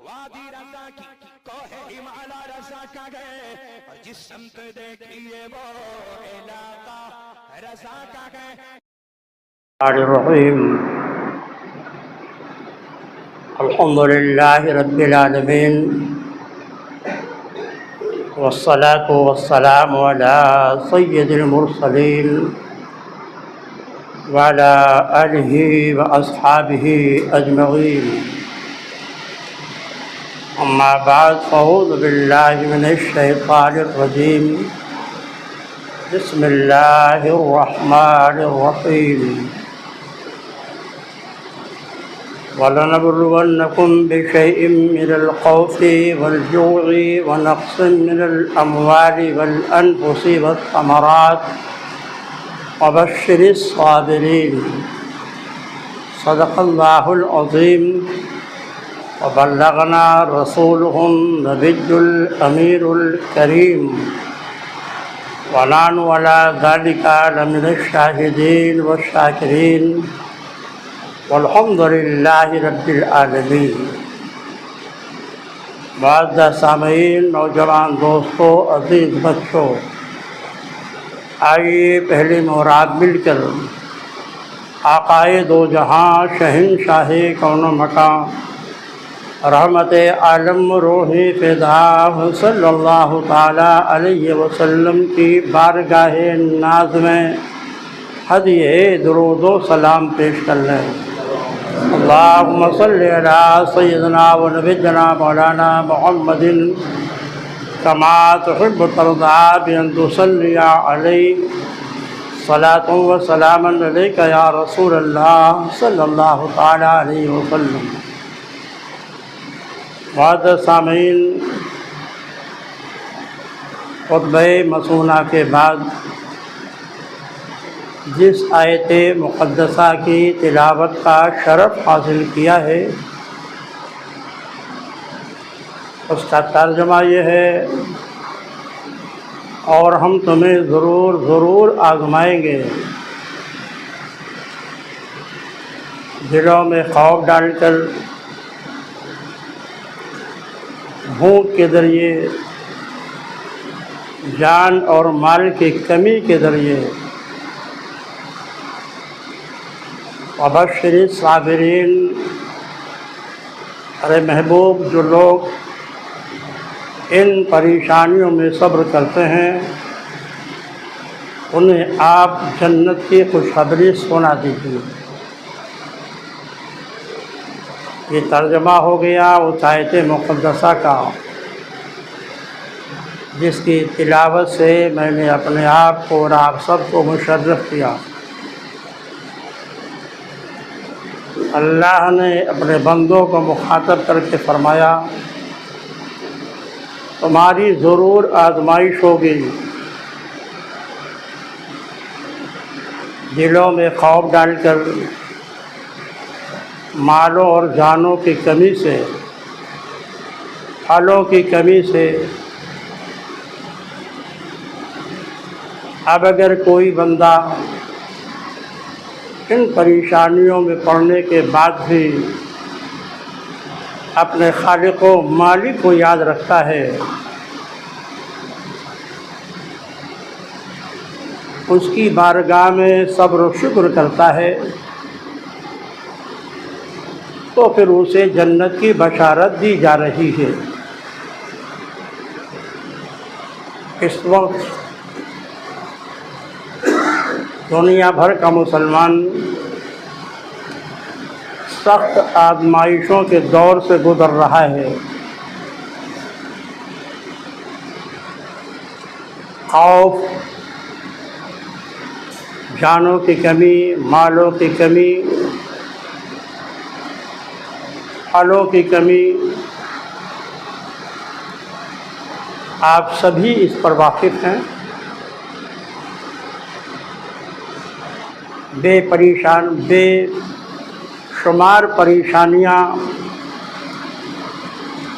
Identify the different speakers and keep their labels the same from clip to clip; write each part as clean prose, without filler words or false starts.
Speaker 1: وادی رضا کی کوہ ہمالا رضا کا گئے، اور جس سمت دیکھیے وہ علاقہ رضا کا گئے۔
Speaker 2: الرحیم الحمدللہ رب العالمین والصلاة والسلام علی سید المرسلین وعلی آلہ واصحابہ اجمعین، اما بعد فاعوذ باللہ من الشیطان الرجیم، بسم اللہ الرحمن الرحیم۔ وَلَنَبْلُوَنَّكُمْ بِشَيْءٍ مِّنَ الْخَوْفِ وَالْجُوعِ وَنَقْصٍ مِّنَ الْأَمْوَالِ وَالْأَنفُسِ وَالثَّمَرَاتِ وَبَشِّرِ الصَّابِرِينَ۔ صدق اللہ العظیم وبلغنا رسولہ النبی الامیر الکریم، ونحن علی ذلک لمن الشاہدین والشاکرین، والحمدللہ رب العالمین۔ معزز سامعین، نوجوان دوستو، عزیز بچوں، آئیے پہلی مراد مل کر آقائے دو جہاں، شہنشاہ کون و مکان، رحمت عالم روح فدا صلی اللہ تعالی علیہ وسلم کی بارگاہ ناز میں ہدیہ درود و سلام پیش کر لیں۔ اللہم صلی علی سیدنا و نبینا مولانا محمد کما تحب ترضی بان تصلی علیہ صلاۃ و سلام علیک یا رسول اللہ صلی اللہ تعالی علیہ وسلم۔ معزز سامعین، خطبہ مسونہ کے بعد جس آیت مقدسہ کی تلاوت کا شرف حاصل کیا ہے، اس کا ترجمہ یہ ہے: اور ہم تمہیں ضرور آزمائیں گے، دلوں میں خوف ڈال کر، بھوک کے ذریعے، جان اور مال کی کمی کے ذریعے۔ وبشر الصابرین، ارے محبوب، جو لوگ ان پریشانیوں میں صبر کرتے ہیں انہیں آپ جنت کی خوشخبری سنا دیجیے۔ یہ ترجمہ ہو گیا اس آیت مقدسہ کا جس کی تلاوت سے میں نے اپنے آپ کو اور آپ سب کو مشرف کیا۔ اللہ نے اپنے بندوں کو مخاطب کر کے فرمایا: تمہاری ضرور آزمائش ہوگی، دلوں میں خوف ڈال کر، مالوں اور جانوں کی کمی سے، پھلوں کی کمی سے۔ اب اگر کوئی بندہ ان پریشانیوں میں پڑنے کے بعد بھی اپنے خالق و مالک کو یاد رکھتا ہے، اس کی بارگاہ میں صبر و شکر کرتا ہے، تو پھر اسے جنت کی بشارت دی جا رہی ہے۔ اس وقت دنیا بھر کا مسلمان سخت آزمائشوں کے دور سے گزر رہا ہے۔ خوف، جانوں کی کمی، مالوں کی کمی، پھلوں کی کمی، آپ سبھی اس پر واقف ہیں۔ بے شمار پریشانیاں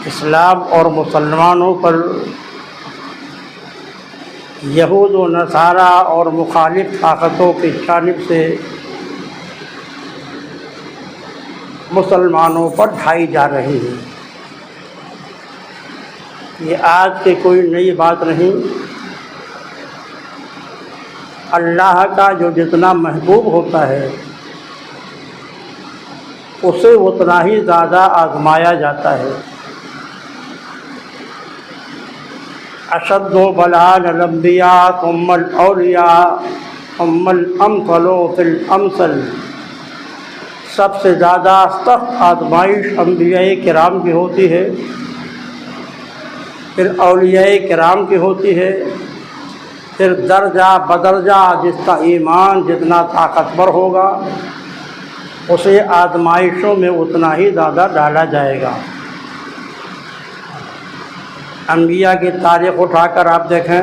Speaker 2: اسلام اور مسلمانوں پر یہود و نصارہ اور مخالف طاقتوں کی جانب سے مسلمانوں پر ڈھائی جا رہی ہے۔ یہ آج کی کوئی نئی بات نہیں، اللہ کا جو جتنا محبوب ہوتا ہے اسے اتنا ہی زیادہ آزمایا جاتا ہے۔ اشد بلاء الانبیاء ثم الاولیاء ثم الامثل فالامثل، سب سے زیادہ سخت آزمائش انبیاء کرام کی ہوتی ہے، پھر اولیاء کرام کی ہوتی ہے، پھر درجہ بدرجہ جس کا ایمان جتنا طاقتور ہوگا اسے آزمائشوں میں اتنا ہی زیادہ ڈالا جائے گا۔ انبیاء کی تاریخ اٹھا کر آپ دیکھیں،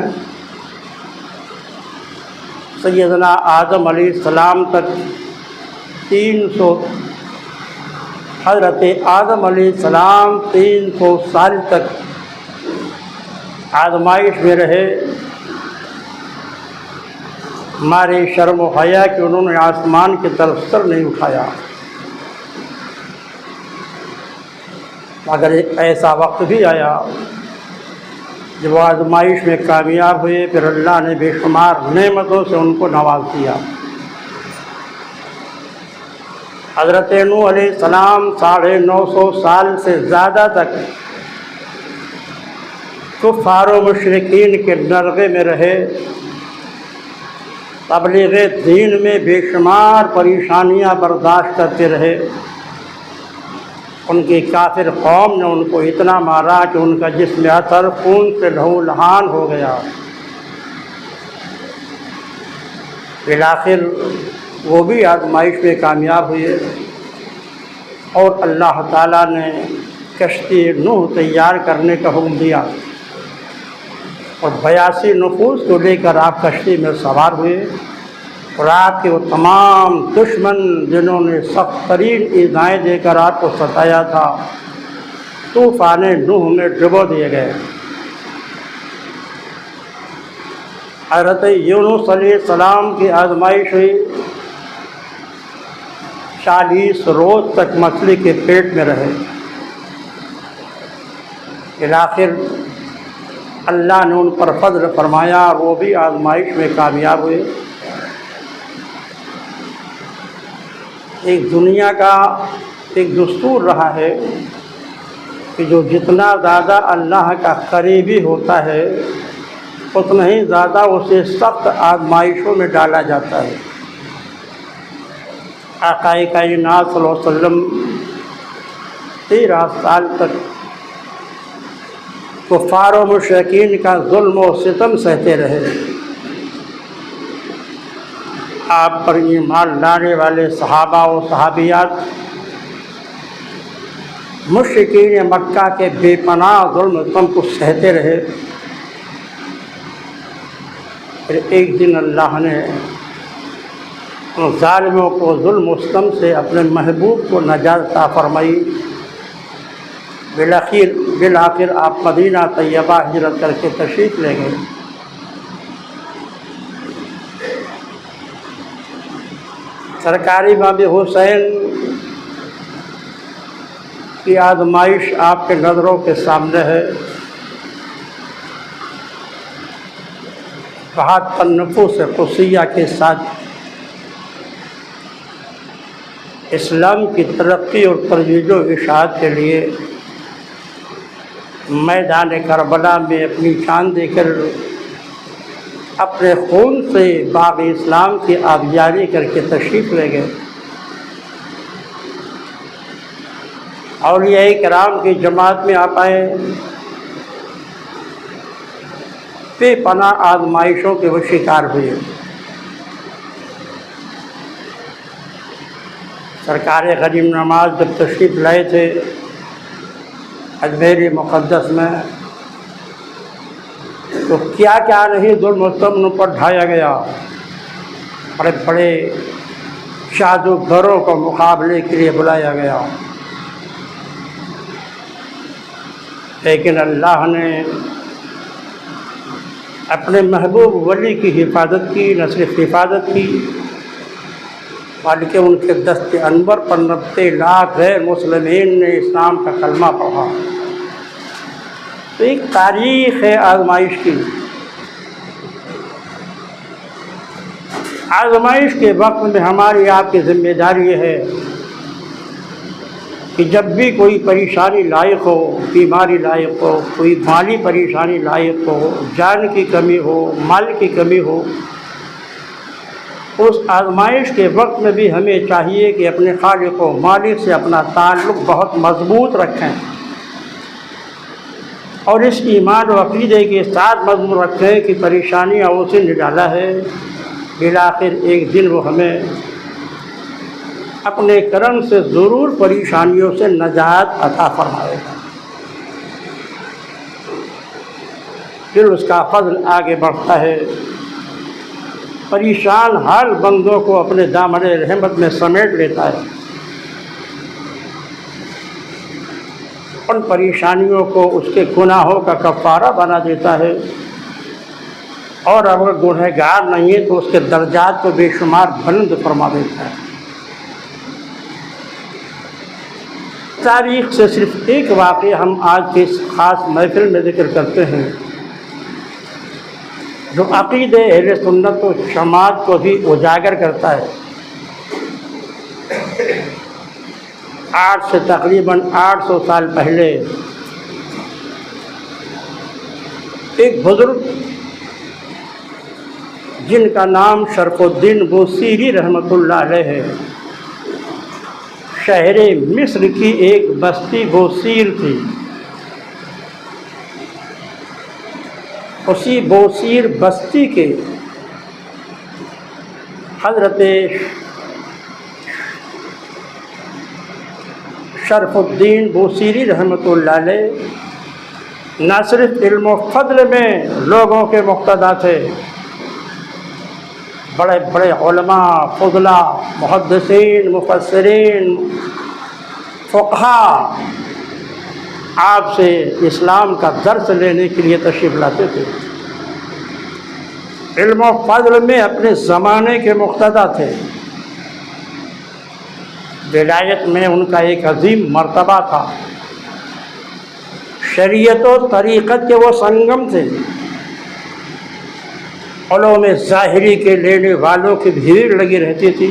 Speaker 2: سیدنا آدم علیہ السلام تک 300 حضرت آدم علیہ السلام 300 سال تک آزمائش میں رہے۔ ہمارے شرم و حیا کہ انہوں نے آسمان کی طرف سر نہیں اٹھایا، مگر ایک ایسا وقت بھی آیا جب وہ آزمائش میں کامیاب ہوئے، پھر اللہ نے بے شمار نعمتوں سے ان کو نواز دیا۔ حضرت نوح علیہ السلام 950 سال سے زیادہ تک کفار و مشرکین کے نرغے میں رہے، تبلیغ دین میں بے شمار پریشانیاں برداشت کرتے رہے۔ ان کی کافر قوم نے ان کو اتنا مارا کہ ان کا جسم اثر خون سے لہو لہان ہو گیا۔ بالآخر وہ بھی آزمائش میں کامیاب ہوئے اور اللہ تعالیٰ نے کشتی نوح تیار کرنے کا حکم دیا اور 82 نفوس کو لے کر آپ کشتی میں سوار ہوئے، اور آپ کے وہ تمام دشمن جنہوں نے سخت ترین ایذائیں دے کر آپ کو ستایا تھا طوفان نوح میں ڈبو دیے گئے۔ حضرت یونس علیہ السلام کی آزمائش ہوئی، 40 روز تک مچھلی کے پیٹ میں رہے۔ بالآخر اللہ نے ان پر فضل فرمایا، وہ بھی آزمائش میں کامیاب ہوئے۔ ایک دنیا کا ایک دستور رہا ہے کہ جو جتنا زیادہ اللہ کا قریبی ہوتا ہے اتنا ہی زیادہ اسے سخت آزمائشوں میں ڈالا جاتا ہے۔ آقا کائنات صلی اللہ علیہ وسلم 13 سال تک کفار و مشرکین کا ظلم و ستم سہتے رہے۔ آپ پر ایمان لانے والے صحابہ و صحابیات مشرکین مکہ کے بے پناہ ظلم و ستم کو سہتے رہے۔ پھر ایک دن اللہ نے ان ظالموں کو ظلم و ستم سے اپنے محبوب کو نجات عطا فرمائی۔ بالآخر آپ مدینہ طیبہ ہجرت کر کے تشریف لے گئے۔ سرکاری امام حسین کی آزمائش آپ کے نظروں کے سامنے ہے۔ 72 نفوس قدسیہ کے ساتھ اسلام کی ترقی اور ترویج و اشاعت کے لیے میدان کربلا میں اپنی جان دے کر اپنے خون سے باغ اسلام کی آبیاری کر کے تشریف لے گئے۔ اولیاء کرام کی جماعت میں آپ آئے، بے پناہ آزمائشوں کے وہ شکار ہوئے۔ سرکار غنیم نواز جب تشریف لائے تھے اجمیر مقدس میں تو کیا کیا نہیں ظلم و ستم پر ڈھایا گیا۔ بڑے بڑے جادوگروں کو مقابلے کے لیے بلایا گیا، لیکن اللہ نے اپنے محبوب ولی کی حفاظت کی، نہ صرف حفاظت کی بلکہ ان کے دست انور پر 90 لاکھ غیر مسلمین نے اسلام کا کلمہ پڑھا۔ تو ایک تاریخ ہے آزمائش کی. آزمائش کے وقت میں ہماری آپ کی ذمہ داری یہ ہے کہ جب بھی کوئی پریشانی لاحق ہو، بیماری لاحق ہو، کوئی مالی پریشانی لاحق ہو، جان کی کمی ہو، مال کی کمی ہو، اس آزمائش کے وقت میں بھی ہمیں چاہیے کہ اپنے خالق و مالک سے اپنا تعلق بہت مضبوط رکھیں اور اس ایمان و عقیدے کے ساتھ مضبوط رکھیں کہ پریشانیاں اسے نڈالا ہے، بالآخر ایک دن وہ ہمیں اپنے کرم سے ضرور پریشانیوں سے نجات عطا فرمائے گا. پھر اس کا فضل آگے بڑھتا ہے، پریشان حال بندوں کو اپنے دامن رحمت میں سمیٹ لیتا ہے، ان پریشانیوں کو اس کے گناہوں کا کفارہ بنا دیتا ہے، اور اگر گنہگار نہیں ہے تو اس کے درجات کو بے شمار بلند فرما دیتا ہے. تاریخ سے صرف ایک واقعہ ہم آج کی اس خاص محفل میں ذکر کرتے ہیں جو عقیدہ اہل سنت و جماعت کو بھی اجاگر کرتا ہے. آج سے تقریباً 800 سال پہلے ایک بزرگ جن کا نام شرف الدین بوصیری رحمۃ اللہ علیہ ہے، شہر مصر کی ایک بستی بوصیر تھی. اسی بوصیر بستی کے حضرت شرف الدین بوصیری رحمۃ اللہ علیہ نہ صرف علم و فضل میں لوگوں کے مقتدی تھے، بڑے بڑے علماء، فضلاء، محدثین، مفسرین، فقہاء آپ سے اسلام کا درس لینے کے لیے تشریف لاتے تھے. علم و فضل میں اپنے زمانے کے مقتدی تھے. ولایت میں ان کا ایک عظیم مرتبہ تھا. شریعت و طریقت کے وہ سنگم تھے. علوم ظاہری کے لینے والوں کی بھیڑ لگی رہتی تھی.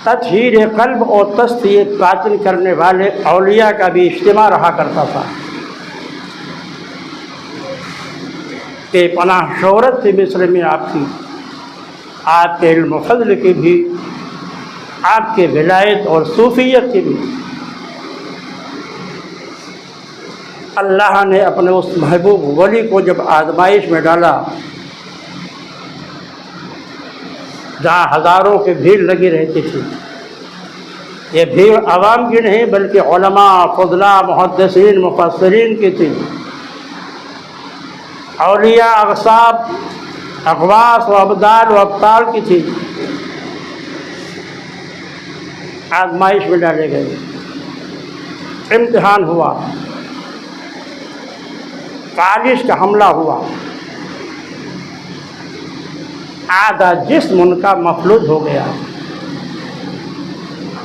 Speaker 2: تطہیر قلب اور تسخیہ باطن کرنے والے اولیاء کا بھی اجتماع رہا کرتا تھا. کہ پناہ شہرت تھی مصر میں آپ کی، آپ کے علم و فضل کی بھی، آپ کے ولایت اور صوفیت کی بھی. اللہ نے اپنے اس محبوب ولی کو جب آزمائش میں ڈالا، جہاں ہزاروں کی بھیڑ لگی رہتی تھی، یہ بھیڑ عوام کی نہیں بلکہ علماء، فضلاء، محدثین، مفسرین کی تھی. اولیاء، اقصاب، اقواس و ابدال و ابطال کی تھی. آزمائش میں ڈالے گئے، امتحان ہوا، کالش کا حملہ ہوا، آدھا جسم ان کا مفلوج ہو گیا.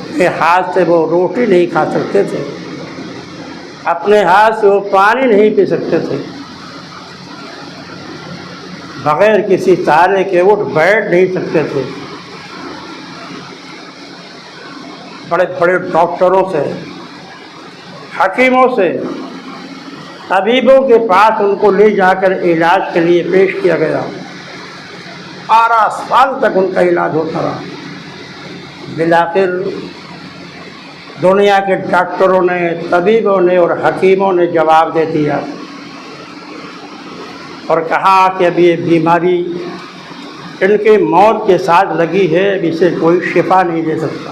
Speaker 2: اپنے ہاتھ سے وہ روٹی نہیں کھا سکتے تھے، اپنے ہاتھ سے وہ پانی نہیں پی سکتے تھے، بغیر کسی سہارے کے اٹھ بیٹھ نہیں سکتے تھے. بڑے بڑے ڈاکٹروں سے، حکیموں سے، طبیبوں کے پاس ان کو لے جا کر علاج کے لیے پیش کیا گیا. 12 سال تک ان کا علاج ہوتا رہا. بالآخر دنیا کے ڈاکٹروں نے، طبیبوں نے اور حکیموں نے جواب دے دیا اور کہا کہ اب یہ بیماری ان کے موت کے ساتھ لگی ہے، اب اسے کوئی شفا نہیں دے سکتا.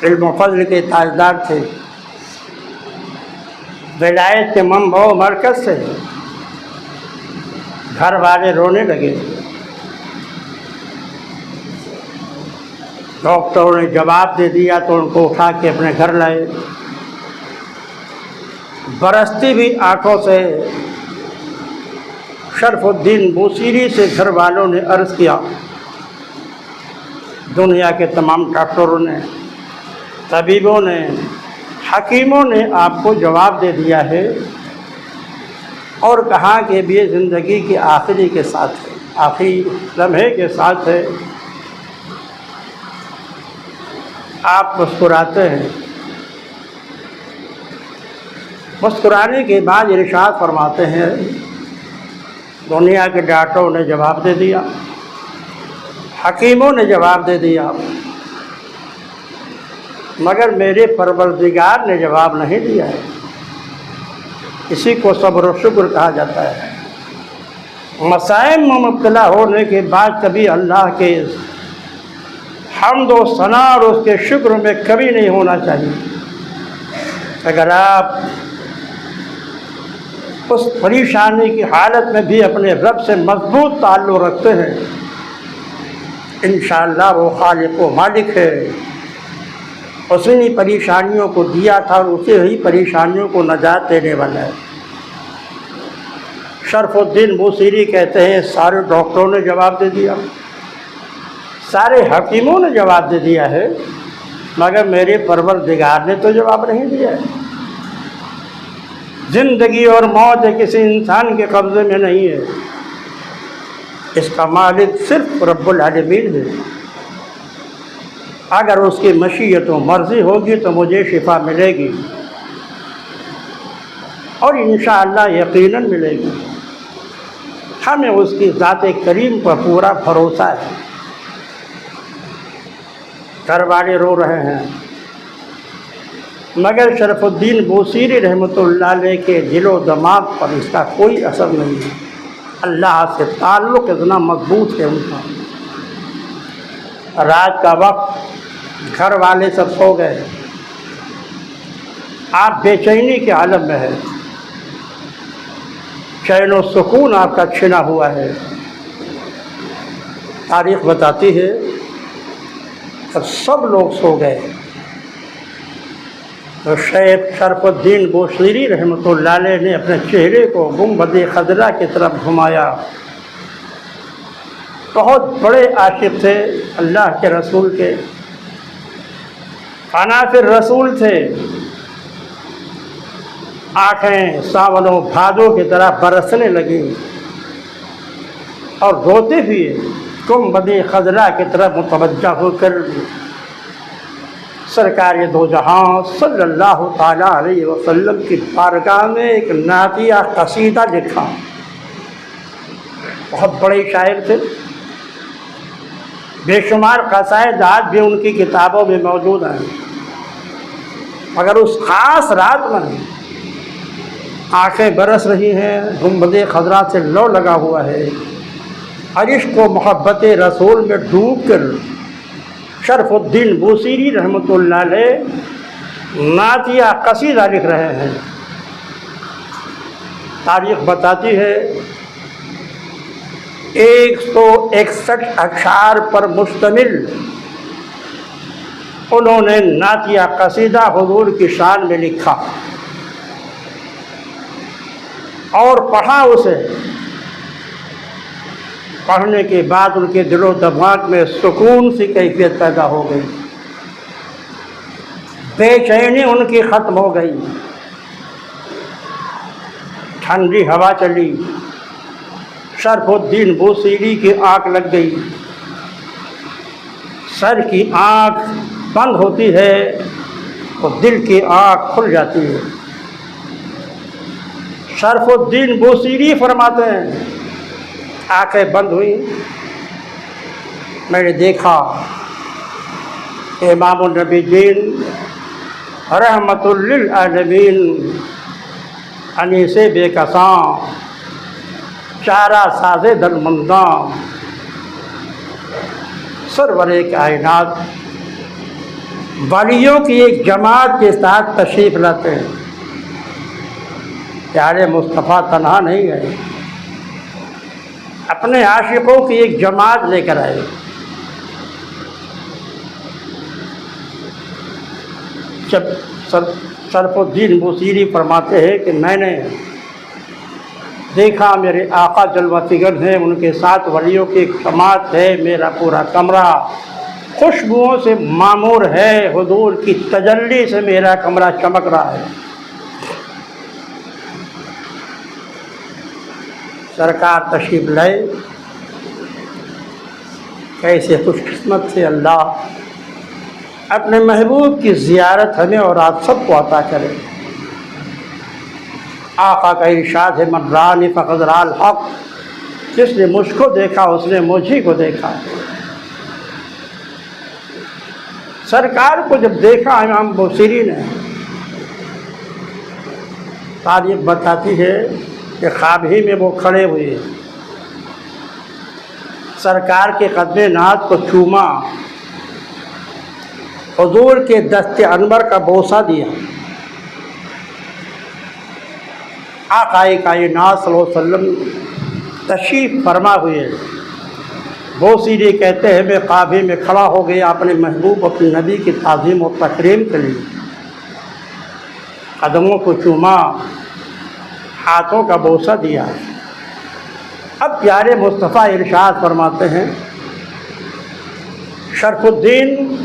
Speaker 2: علم و فضل کے تاجدار تھے، ولایت کے منبع و مرکز سے. گھر والے رونے لگے. ڈاکٹروں نے جواب دے دیا تو ان کو اٹھا کے اپنے گھر لائے. برستی بھی آنکھوں سے شرف الدین بوصیری سے گھر والوں نے عرض کیا. دنیا کے تمام ڈاکٹروں نے، طبیبوں نے، حکیموں نے آپ کو جواب دے دیا ہے اور کہا کہ یہ زندگی کے آخری کے ساتھ ہے، آخری لمحے کے ساتھ ہے۔ آپ مسکراتے ہیں، مسکرانے کے بعد ارشاد فرماتے ہیں دنیا کے ڈاکٹروں نے جواب دے دیا، حکیموں نے جواب دے دیا، مگر میرے پروردگار نے جواب نہیں دیا ہے۔ اسی کو صبر و شکر کہا جاتا ہے۔ مصائب میں مبتلا ہونے کے بعد کبھی اللہ کے حمد و ثنا اور اس کے شکر میں کبھی نہیں ہونا چاہیے۔ اگر آپ اس پریشانی کی حالت میں بھی اپنے رب سے مضبوط تعلق رکھتے ہیں، انشاءاللہ وہ خالق و مالک ہے، اسی نے پریشانیوں کو دیا تھا اور اسی ہی پریشانیوں کو نجات دینے والا ہے۔ شرف الدین بوصیری کہتے ہیں سارے ڈاکٹروں نے جواب دے دیا، سارے حکیموں نے جواب دے دیا ہے، مگر میرے پروردگار نے تو جواب نہیں دیا ہے۔ زندگی اور موت کسی انسان کے قبضے میں نہیں ہے، اس کا مالک صرف رب العالمین ہے۔ اگر اس کی مشیت و مرضی ہوگی تو مجھے شفا ملے گی اور انشاءاللہ یقیناً ملے گی۔ ہمیں اس کی ذات کریم پر پورا بھروسہ ہے۔ گھر والے رو رہے ہیں، مگر شرف الدین بوصیری رحمۃ اللہ علیہ کے دل و دماغ پر اس کا کوئی اثر نہیں ہے۔ اللہ سے تعلق اتنا مضبوط ہے ان کا۔ رات کا وقت گھر والے سب سو گئے، آپ بے چینی کے عالم میں ہیں، چین و سکون آپ کا چھنا ہوا ہے۔ تاریخ بتاتی ہے جب سب لوگ سو گئے تو شیخ شرف الدین بوصیری رحمۃ اللہ علیہ نے اپنے چہرے کو گنبد خضرا کی طرف گھمایا۔ بہت بڑے عاشق تھے اللہ کے رسول کے، عناصر رسول تھے، آنکھیں ساون و بھادو کی طرح برسنے لگیں اور روتے ہوئے گنبد خضرا کی طرف متوجہ ہو کر سرکار دو جہاں صلی اللہ تعالیٰ علیہ وسلم کی بارگاہ میں ایک نعتیہ قصیدہ لکھا۔ بہت بڑے شاعر تھے، بے شمار قصائد آج بھی ان کی کتابوں میں موجود ہیں، مگر اس خاص رات میں آنکھیں برس رہی ہیں، گنبد خضرا سے لو لگا ہوا ہے، عشق و محبت رسول میں ڈوب کر شرف الدین بوصیری رحمۃ اللہ علیہ نعتیہ قصیدہ لکھ رہے ہیں۔ تاریخ بتاتی ہے 161 اشعار پر مشتمل انہوں نے نعتیہ قصیدہ حضور کی شان میں لکھا اور پڑھا اسے۔ پڑھنے کے بعد ان کے دل و دماغ میں سکون سی کیفیت پیدا ہو گئی، بے چینی ان کی ختم ہو گئی، ٹھنڈی ہوا چلی، شرف الدین بوصیری کی آنکھ لگ گئی۔ سر کی آنکھ بند ہوتی ہے اور دل کی آنکھ کھل جاتی ہے۔ شرف الدین بوصیری فرماتے ہیں آنکھیں بند ہوئی، میں نے دیکھا کہ امام النبیین رحمت للعالمین انیس بے کساں چارہ ساز دلمنداں سرور کائنات ولیوں کی ایک جماعت کے ساتھ تشریف لاتے ہیں۔ پیارے مصطفیٰ تنہا نہیں گئے، اپنے عاشقوں کی ایک جماعت لے کر آئے۔ جب شرف الدین بوصیری فرماتے ہیں کہ میں نے دیکھا میرے آقا جلوہ فگر ہیں، ان کے ساتھ ولیوں کی ایک جماعت ہے، میرا پورا کمرہ خوشبوؤں سے معمور ہے، حضور کی تجلی سے میرا کمرہ چمک رہا ہے۔ سرکار تشریف لائے، کیسے خوش قسمت سے اللہ اپنے محبوب کی زیارت ہمیں اور آپ سب کو عطا کرے۔ آقا کا ارشاد ہے من رانی فقد رأى الحق، جس نے مجھ کو دیکھا اس نے مجھے کو دیکھا۔ سرکار کو جب دیکھا امام بوصیری نے، تاریخ بتاتی ہے کہ خواب ہی میں وہ کھڑے ہوئے، سرکار کے قدم ناز کو چوما، حضور کے دست انور کا بوسہ دیا۔ آقا کائنات صلی اللہ علیہ وسلم تشریف فرما ہوئے، بوصیری کہتے ہیں میں کعبے میں کھڑا ہو گیا اپنے محبوب اپنے نبی کی تعظیم و تکریم کے لیے، قدموں کو چوما، ہاتھوں کا بوسہ دیا۔ اب پیارے مصطفیٰ ارشاد فرماتے ہیں شرف الدین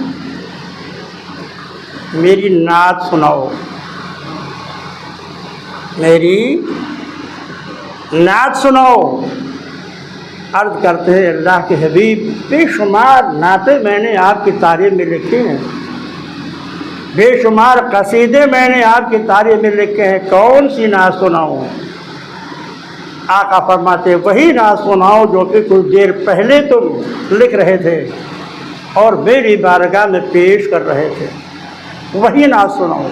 Speaker 2: میری نعت سناؤ، میری نعت سناؤ۔ عرض کرتے ہیں اللہ کے حبیب بے شمار نعتیں میں نے آپ کی تعریف میں لکھی ہیں، بے شمار قصیدے میں نے آپ کی تعریف میں لکھے ہیں، کون سی نعت سناؤں؟ آقا فرماتے وہی نعت سناؤ جو کہ کچھ دیر پہلے تم لکھ رہے تھے اور میری بارگاہ میں پیش کر رہے تھے، وہی نعت سناؤ۔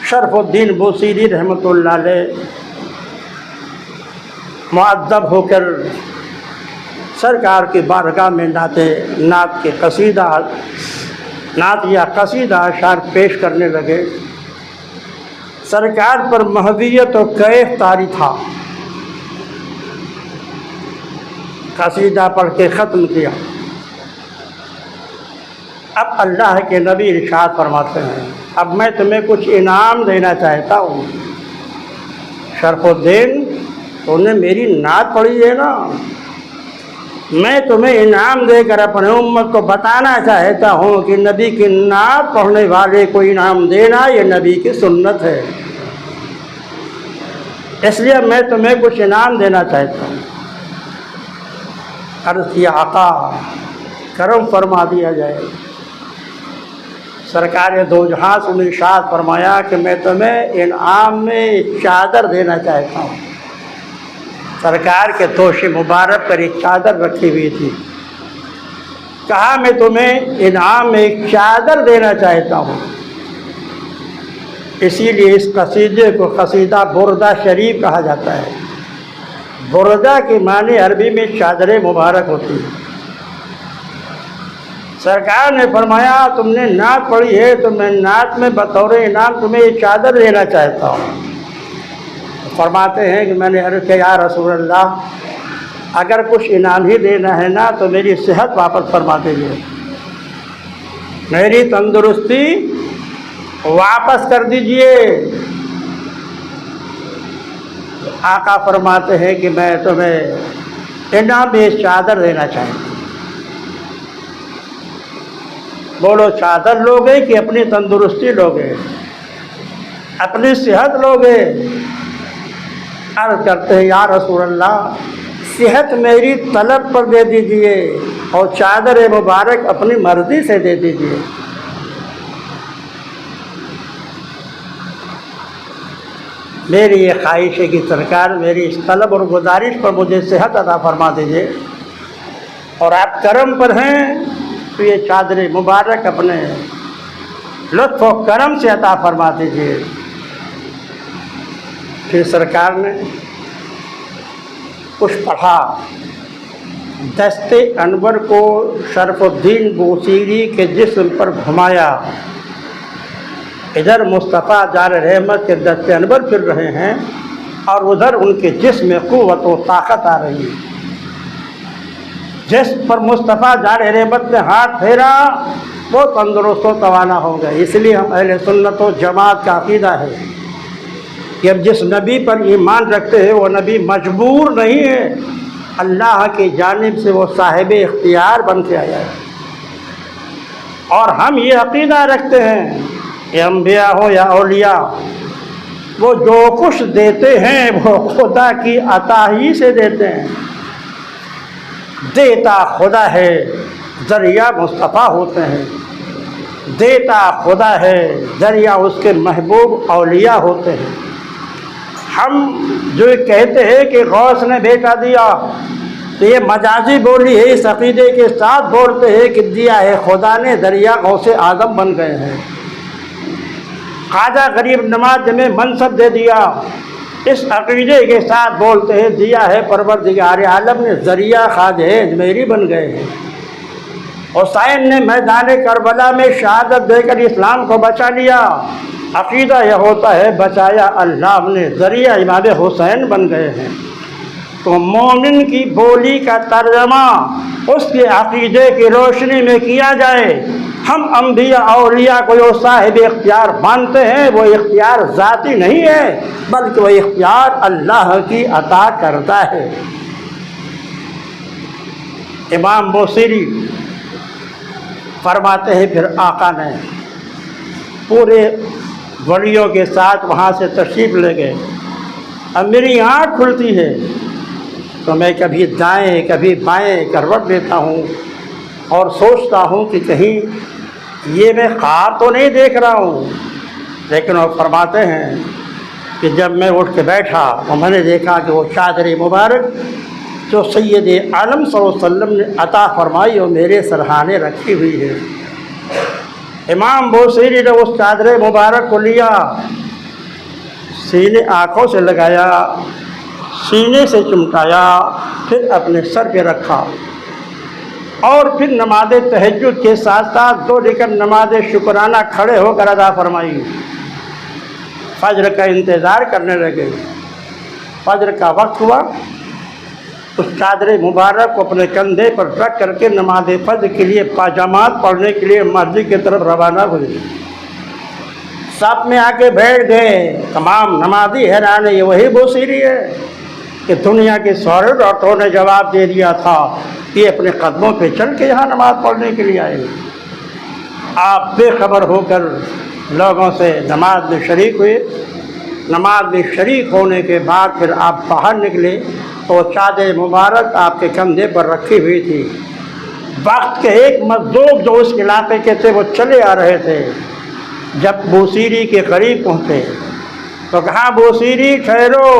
Speaker 2: شرف الدین بوصیری رحمۃ اللہ علیہ مؤدب ہو کر سرکار کی بارگاہ میں نعت کے قصیدہ نعت یا قصیدہ اشعار پیش کرنے لگے۔ سرکار پر محویت و کیف طاری تھا، قصیدہ پڑھ کے ختم کیا۔ اب اللہ کے نبی ارشاد فرماتے ہیں اب میں تمہیں کچھ انعام دینا چاہتا ہوں۔ شرف الدین تو نے میری نعت پڑھی ہے نا، میں تمہیں انعام دے کر اپنے امت کو بتانا چاہتا ہوں کہ نبی کی نعت پڑھنے والے کو انعام دینا یہ نبی کی سنت ہے، اس لیے میں تمہیں کچھ انعام دینا چاہتا ہوں۔ عرض کیا آقا کرم فرما دیا جائے۔ سرکار دو جہاں سے ارشاد فرمایا کہ میں تمہیں انعام میں چادر دینا چاہتا ہوں۔ سرکار کے توش مبارک پر ایک چادر رکھی ہوئی تھی، کہا میں تمہیں انعام میں ایک چادر دینا چاہتا ہوں۔ اسی لیے اس قصیدے کو قصیدہ بردہ شریف کہا جاتا ہے۔ بردہ کے معنی عربی میں چادر مبارک ہوتی ہے۔ سرکار نے فرمایا تم نے نعت پڑھی ہے تو میں نعت میں بطور انعام تمہیں یہ چادر دینا چاہتا ہوں۔ فرماتے ہیں کہ میں نے عرض کیا یا رسول اللہ اگر کچھ انعام ہی دینا ہے نا تو میری صحت واپس فرما دیجیے، میری تندرستی واپس کر دیجئے۔ آقا فرماتے ہیں کہ میں تمہیں انعام میں چادر دینا چاہتا ہوں۔ بولو چادر لوگے کہ اپنی تندرستی لوگے، اپنی صحت لوگے؟ عرض کرتے ہیں یا رسول اللہ صحت میری طلب پر دے دیجئے اور چادر مبارک اپنی مرضی سے دے دیجئے۔ میری یہ خواہش ہے کہ سرکار میری اس طلب اور گزارش پر مجھے صحت عطا فرما دیجئے، اور آپ کرم پر ہیں تو یہ چادر مبارک اپنے لطف و کرم سے عطا فرما دیجئے۔ پھر سرکار نے کچھ پڑھا، دست انور کو شرف الدین بوصیری کے جسم پر گھمایا، ادھر مصطفیٰ جار رحمت کے دست انور پھر رہے ہیں اور ادھر ان کے جسم میں قوت و طاقت آ رہی ہے۔ جس پر مصطفیٰ جار رحمت نے ہاتھ پھیرا وہ تندرست و توانا ہو گئے۔ اس لیے ہم اہل سنت و جماعت کا عقیدہ ہے کہ اب جس نبی پر ایمان رکھتے ہیں وہ نبی مجبور نہیں ہے، اللہ کی جانب سے وہ صاحب اختیار بن کے آیا ہے۔ اور ہم یہ عقیدہ رکھتے ہیں کہ انبیاء ہو یا اولیاء، وہ جو کچھ دیتے ہیں وہ خدا کی عطا ہی سے دیتے ہیں۔ دیتا خدا ہے، ذریعہ مصطفیٰ ہوتے ہیں۔ دیتا خدا ہے، ذریعہ اس کے محبوب اولیاء ہوتے ہیں۔ ہم جو کہتے ہیں کہ غوث نے بیٹا دیا، تو یہ مجازی بولی ہے، اس عقیدے کے ساتھ بولتے ہیں کہ دیا ہے خدا نے، ذریعہ غوث اعظم بن گئے ہیں۔ خواجہ غریب نواز میں منصب دے دیا، اس عقیدے کے ساتھ بولتے ہیں دیا ہے پروردگار عالم نے، ذریعہ خواجہ اجمیری بن گئے ہیں۔ حسین نے میدان کربلا میں شہادت دے کر اسلام کو بچا لیا، عقیدہ یہ ہوتا ہے بچایا اللہ نے، ذریعہ امام حسین بن گئے ہیں۔ تو مومن کی بولی کا ترجمہ اس کے عقیدے کی روشنی میں کیا جائے۔ ہم انبیاء اولیاء کو جو صاحب اختیار مانتے ہیں، وہ اختیار ذاتی نہیں ہے، بلکہ وہ اختیار اللہ کی عطا کرتا ہے۔ امام بوصیری فرماتے ہیں پھر آقا نے پورے ولیوں کے ساتھ وہاں سے تشریف لے گئے۔ اب میری آنکھ کھلتی ہے تو میں کبھی دائیں کبھی بائیں کروٹ لیتا ہوں اور سوچتا ہوں کہ کہیں یہ میں خواب تو نہیں دیکھ رہا ہوں، لیکن وہ فرماتے ہیں کہ جب میں اٹھ کے بیٹھا تو میں نے دیکھا کہ وہ چادر مبارک جو سید عالم صلی اللہ علیہ وسلم نے عطا فرمائی وہ میرے سرہانے رکھی ہوئی ہے۔ امام بوصیری نے اس چادر مبارک کو لیا، سینے آنکھوں سے لگایا، سینے سے چمٹایا، پھر اپنے سر پہ رکھا، اور پھر نماز تہجد کے ساتھ ساتھ 2 رکعت نماز شکرانہ کھڑے ہو کر ادا فرمائی۔ فجر کا انتظار کرنے لگے۔ فجر کا وقت ہوا، اس چادر مبارک کو اپنے کندھے پر رکھ کر کے نماز فجر کے لیے پاجامات پڑھنے کے لیے مسجد کی طرف روانہ ہوئے۔ صف میں آ کے بیٹھ گئے، تمام نمازی حیران ہے، یہ وہی بوصیری ہے کہ دنیا کے سارے ڈاکٹروں نے جواب دے دیا تھا، یہ اپنے قدموں پہ چل کے یہاں نماز پڑھنے کے لیے آئے۔ آپ بے خبر ہو کر لوگوں سے نماز میں شریک ہوئے۔ نماز میں شریک ہونے کے بعد پھر آپ باہر نکلے تو چادر مبارک آپ کے کندھے پر رکھی ہوئی تھی۔ وقت کے ایک مجذوب جو اس علاقے کے تھے وہ چلے آ رہے تھے، جب بوصیری کے قریب پہنچے تو کہا بوصیری ٹھہرو،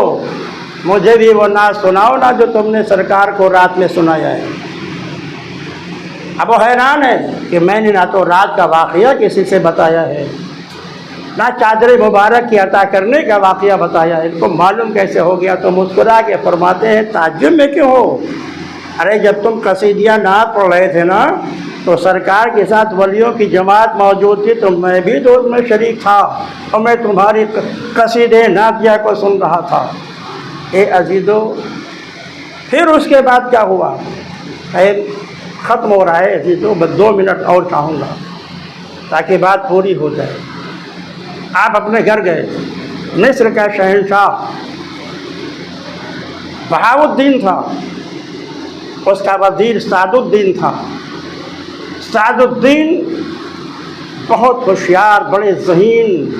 Speaker 2: مجھے بھی وہ نعت سناؤ نا جو تم نے سرکار کو رات میں سنایا ہے۔ اب وہ حیران ہے کہ میں نے نہ تو رات کا واقعہ کسی سے بتایا ہے، نہ چادر مبارک کی عطا کرنے کا واقعہ بتایا ہے، ان کو معلوم کیسے ہو گیا؟ تو مسکرا کے فرماتے ہیں تعجب میں کیوں ہو؟ ارے جب تم قصیدیہ نعت پڑھ رہے تھے نا تو سرکار کے ساتھ ولیوں کی جماعت موجود تھی، تو میں بھی تو میں شریک تھا اور میں تمہاری قصیدے نعتیہ کو سن رہا تھا۔ اے عزیزو، پھر اس کے بعد کیا ہوا؟ ختم ہو رہا ہے عزیزو، میں 2 منٹ اور چاہوں گا تاکہ بات پوری ہو جائے۔ آپ اپنے گھر گئے۔ مصر کا شہنشاہ بہاؤالدین تھا، اس کا وزیر سعد الدین تھا۔ سعد الدین بہت ہوشیار، بڑے ذہین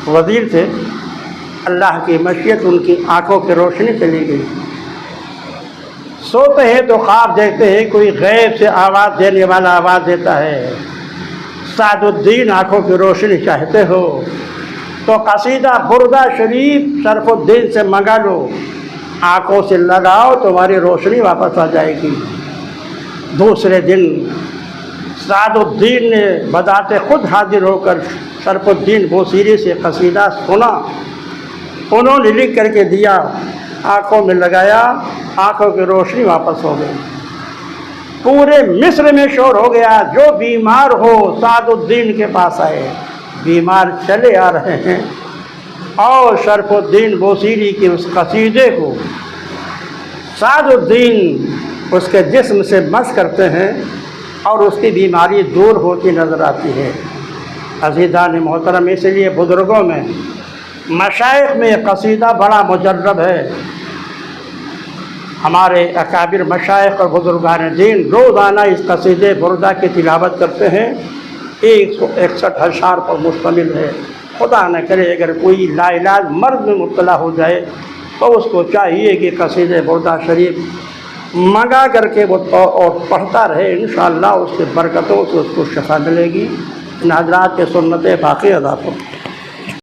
Speaker 2: وزیر تھے۔ اللہ کی مشیت ان کی آنکھوں کی روشنی چلی گئی۔ سوتے ہیں تو خواب دیکھتے ہیں کوئی غیب سے آواز دینے والا آواز دیتا ہے، سعد الدین آنکھوں کی روشنی چاہتے ہو تو قصیدہ بردہ شریف شرف الدین سے منگا لو، آنکھوں سے لگاؤ تمہاری روشنی واپس آ جائے گی۔ دوسرے دن سعد الدین نے بذات خود حاضر ہو کر شرف الدین بوصیری سے قصیدہ سنا، انہوں نے لکھ کر کے دیا، آنکھوں میں لگایا، آنکھوں کی روشنی واپس ہو گئی۔ پورے مصر میں شور ہو گیا، جو بیمار ہو سعد الدین کے پاس آئے۔ بیمار چلے آ رہے ہیں اور شرف الدین بوصیری کے اس قصیدے کو سعد الدین اس کے جسم سے مس کرتے ہیں اور اس کی بیماری دور ہوتی نظر آتی ہے۔ عزیزان محترم، اس لیے بزرگوں میں، مشائخ میں قصیدہ بڑا مجرب ہے۔ ہمارے اکابر مشائخ اور بزرگان دین روزانہ اس قصیدے بردہ کی تلاوت کرتے ہیں، 161 پر مشتمل ہے۔ خدا نہ کرے اگر کوئی لا علاج مرض میں مبتلا ہو جائے تو اس کو چاہیے کہ قصیدے بردہ شریف منگا کر کے وہ اور پڑھتا رہے، انشاءاللہ اس کے برکتوں سے اس کو شفا ملے گی۔ ان حضرات کے سنت باقی ادا فرمائیں۔